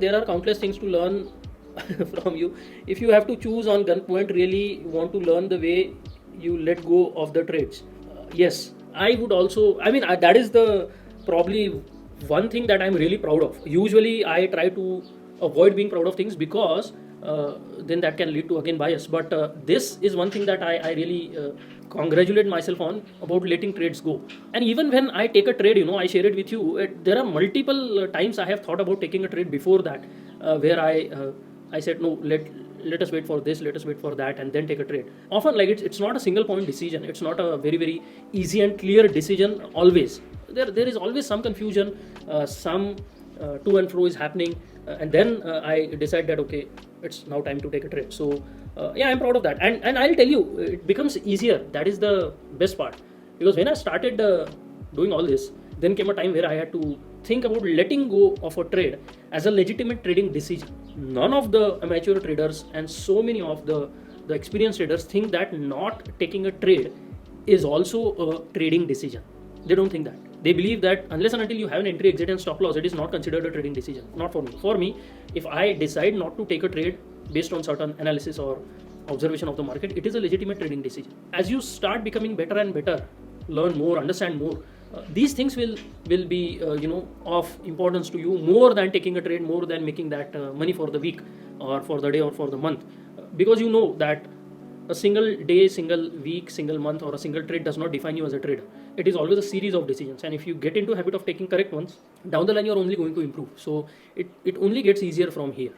There are countless things to learn from you. If you have to choose on gunpoint, really want to learn the way you let go of the trades. Yes, I would also. I mean, that is the probably one thing that I'm really proud of. Usually, I try to avoid being proud of things because then that can lead to again bias. But this is one thing that I really congratulate myself on about letting trades go. And even when I take a trade, I share it with you. There are multiple times I have thought about taking a trade before that, where I said no, let us wait for this, let us wait for that, and then take a trade. Often, like it's not a single point decision. It's not a very easy and clear decision. Always there is always some confusion, some to and fro is happening, and then I decide that okay, it's now time to take a trade. So yeah, I'm proud of that, and I'll tell you, it becomes easier. That is the best part, because when I started doing all this, then came a time where I had to think about letting go of a trade as a legitimate trading decision. None of the amateur traders and so many of the experienced traders think that not taking a trade is also a trading decision. They don't think that. They believe that unless and until you have an entry, exit, and stop loss, it is not considered a trading decision. Not for me. For me, if I decide not to take a trade based on certain analysis or observation of the market, it is a legitimate trading decision. As you start becoming better and better, learn more, understand more, these things will be of importance to you more than taking a trade, more than making that money for the week or for the day or for the month, because you know that a single day, single week, single month, or a single trade does not define you as a trader. It is always a series of decisions, and if you get into a habit of taking correct ones, down the line you're only going to improve. So it only gets easier from here.